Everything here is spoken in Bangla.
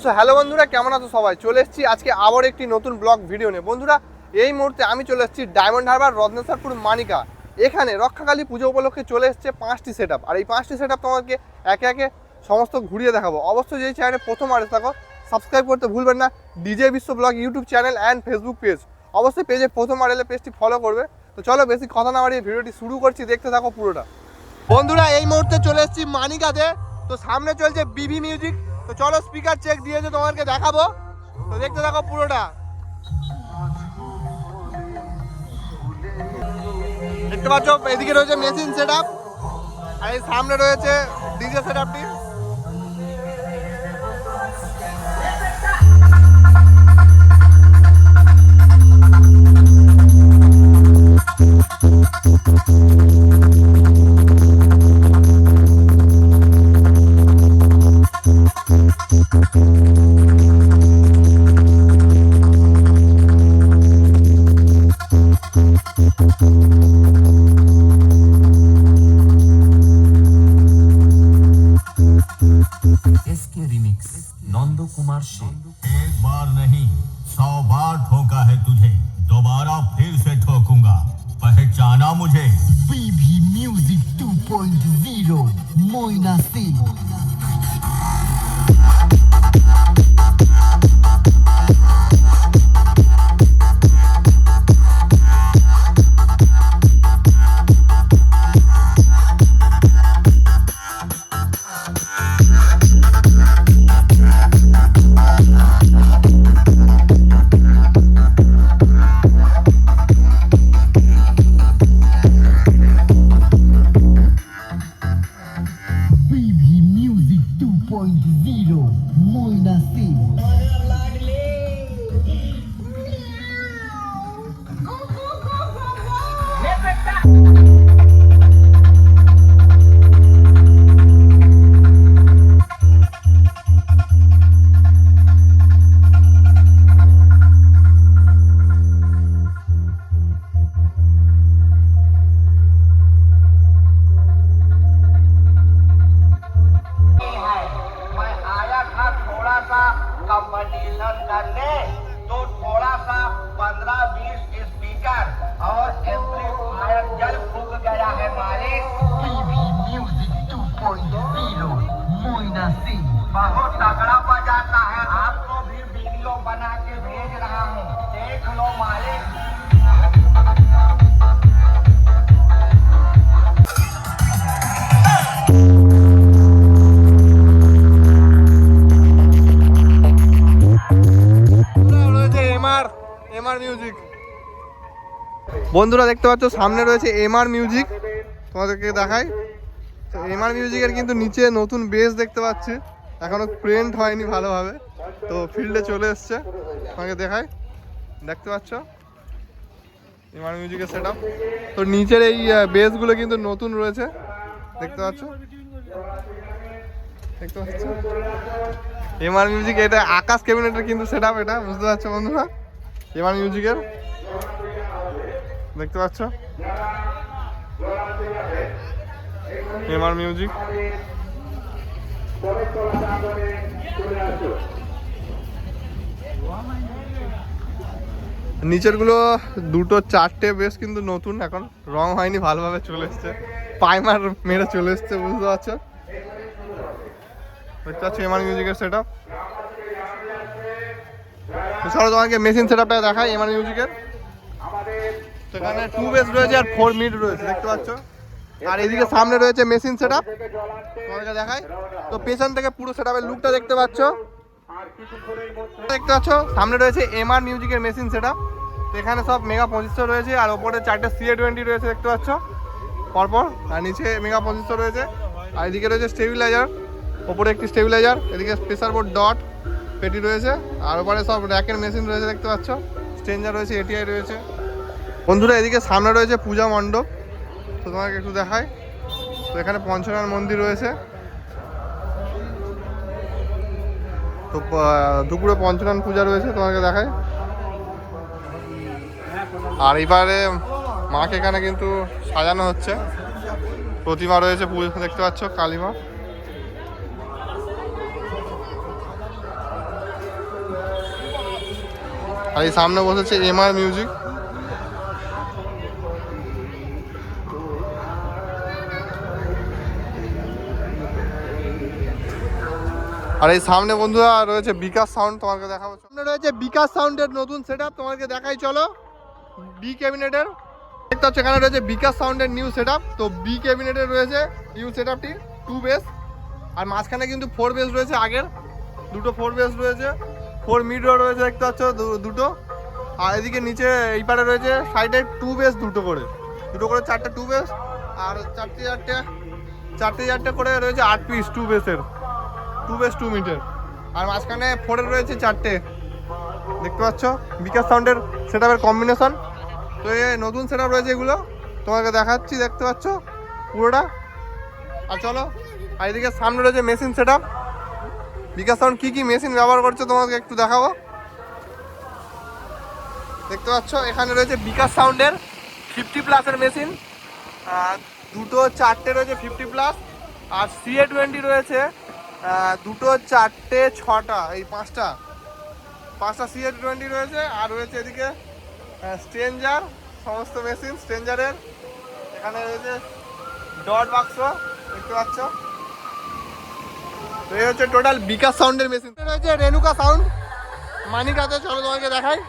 সো হ্যালো বন্ধুরা, কেমন আছো সবাই? চলে এসেছি আজকে আবার একটি নতুন ব্লগ ভিডিও নিয়ে। বন্ধুরা, এই মুহূর্তে আমি চলে এসেছি ডায়মন্ড হারবার রত্নেশ্বরপুর মানিকা। এখানে রক্ষাকালী পুজো উপলক্ষে চলে এসেছে 5টি সেট আপ। আর এই 5টি সেট আপ তোমাদেরকে একে একে সমস্ত ঘুরিয়ে দেখাবো। অবশ্যই যেই চ্যানেলে প্রথম আসে থাকো সাবস্ক্রাইব করতে ভুলবেন না। ডিজে বিশ্ব blog YouTube channel and Facebook page, অবশ্যই পেজে প্রথম এলে পেজটি ফলো করবে। তো চলো বেশি কথা না বাড়িয়ে ভিডিওটি শুরু করছি, দেখতে থাকো পুরোটা। বন্ধুরা, এই মুহূর্তে চলে এসেছি মানিকাতে। তো সামনে চলছে বিভি মিউজিক। তো চলো স্পিকার চেক দিয়েছে, তোমাদেরকে দেখাবো। তো দেখতে থাকো পুরোটা। দেখতে পাচ্ছ এদিকে রয়েছে মেশিন সেট আপ, আর এই সামনে রয়েছে ডিজে সেট আপটি। इसके रिमिक्स नंदो कुमार से। एक बार नहीं 100 बार ठोका है तुझे, दोबारा फिर से ठोकूंगा, पहचाना मुझे? बीबी म्यूजिक 2.0 मोइना सिंह। बीबी म्यूजिक 2.0 मोइना सिंह। मैं आया था थोड़ा सा कंपटीशन करने, तो थोड़ा सा 15-20 स्पीकर और एम्पलीफायर जल फूक गया है मालिक। बीबी म्यूजिक 2.0 मोइना सिंह। बहुत तगड़ा बजाता है, आपको भी वीडियो बना के भेज रहा हूँ, देख लो मालिक। MR music. বন্ধুরা দেখতে পাচ্ছ সামনে রয়েছে এমআর মিউজিক, তোমাদেরকে দেখাই। তো এমআর মিউজিকের কিন্তু নিচে নতুন বেস দেখতে পাচ্ছি, এখনো প্রিন্ট হয়নি ভালোভাবে। তো ফিল্ডে চলে এসছে, তোমাকে দেখাই। দেখতে পাচ্ছ এমআর মিউজিকের সেট আপ। তো নিচের এই বেসগুলো কিন্তু নতুন রয়েছে, দেখতে পাচ্ছ। দেখতে পাচ্ছ এমআর মিউজিক, এটা আকাশ ক্যাবিনেটের কিন্তু সেট আপ, এটা বুঝতে পারছো বন্ধুরা। এমআর মিউজিকের দেখতে পাচ্ছ এমআর মিউজিক। নিচের গুলো দুটো চারটে বেশ কিন্তু নতুন, এখন রং হয়নি ভালোভাবে, চলে এসছে পাইমার মেরে চলে এসছে, বুঝতে পারছো। দেখতে পাচ্ছ এমআর মিউজিকের সেট আপ। চলো তোমাকে মেশিন সেট আপটা দেখাই এমআর মিউজিকের। সেখানে 2 বেস রয়েছে আর 4 মিড রয়েছে, দেখতে পাচ্ছ। আর এদিকে সামনে রয়েছে মেশিন সেট আপ, তোমাদেরকে দেখাই। তো পেছন থেকে পুরো সেট আপের লুকটা দেখতে পাচ্ছ। দেখতে পাচ্ছ সামনে রয়েছে এমআর মিউজিকের মেশিন সেট আপ। তো এখানে সব মেগা 2500 রয়েছে, আর ওপরে 4টে CA20 রয়েছে, দেখতে পাচ্ছ পরপর। আর নিচে মেগা 2500 রয়েছে। আর এদিকে রয়েছে স্টেবিলাইজার, ওপরে একটি স্টেবিলাইজার, এদিকে প্রেসার বোর্ড ডট পেটি রয়েছে, আর ওপরে সব র্যাকের মেশিন রয়েছে, দেখতে পাচ্ছ। স্ট্রেঞ্জার রয়েছে, ATI রয়েছে। বন্ধুরা এদিকে সামনে রয়েছে পূজা মণ্ডপ, তো তোমাকে একটু দেখাই। তো এখানে পঞ্চনাথ মন্দির রয়েছে। তো দুপুরে পঞ্চনাথ পূজা রয়েছে, তোমাকে দেখাই। আর এবারে মাকে এখানে কিন্তু সাজানো হচ্ছে, প্রতিমা রয়েছে, পুজো দেখতে পাচ্ছ, কালী মা। আর এই সামনে বসেছে এমআর মিউজিক। আর এই সামনে বন্ধুরা রয়েছে বিকাশ সাউন্ড, তোমাকে দেখাবো। সামনে রয়েছে বিকাশ সাউন্ডের নতুন সেটআপ, তোমাকে দেখাই চলো। বি ক্যাবিনেটের দেখতে হচ্ছে, এখানে রয়েছে বিকাশ সাউন্ডের নিউ সেটআপ। তো বি ক্যাবিনেটের রয়েছে নিউ সেটআপটি 2 বেস, আর মাঝখানে কিন্তু 4 বেস রয়েছে। আগের দুটো 4 বেস রয়েছে, 4 মিডও রয়েছে দেখতে পাচ্ছ দুটো। আর এদিকে নিচে এই পারে রয়েছে সাইডে 2 বেস দুটো করে 4টে 2 বেস, আর চারটে করে রয়েছে 8 পিস 2 বেসের, 2 বেস 2 মিডের। আর মাঝখানে 4 রয়েছে 4টে, দেখতে পাচ্ছ বিকাশ সাউন্ডের সেটআপের কম্বিনেশন। তো এই নতুন সেটআপ রয়েছে, এগুলো তোমাকে দেখাচ্ছি, দেখতে পাচ্ছ পুরোটা। আর চলো, আর এদিকে সামনে রয়েছে মেশিন সেটআপ। বিকাশ সাউন্ড কী কী মেশিন ব্যবহার করছে তোমাকে একটু দেখাবো। দেখতে পাচ্ছ এখানে রয়েছে বিকাশ সাউন্ডের 50+ মেশিন, দুটো 4টে রয়েছে 50+, আর CA20 রয়েছে দুটো 4টে 6টা, এই 5টা CA20 রয়েছে। আর রয়েছে এদিকে স্ট্রেঞ্জার, সমস্ত মেশিন স্ট্রেঞ্জারের। এখানে রয়েছে ডট বাক্স, দেখতে পাচ্ছ। তো এই হচ্ছে টোটাল বিকাশ সাউন্ডের মেশিন। রয়েছে রেনুকা সাউন্ড মানিকাতে, চলো তোমাকে দেখাই।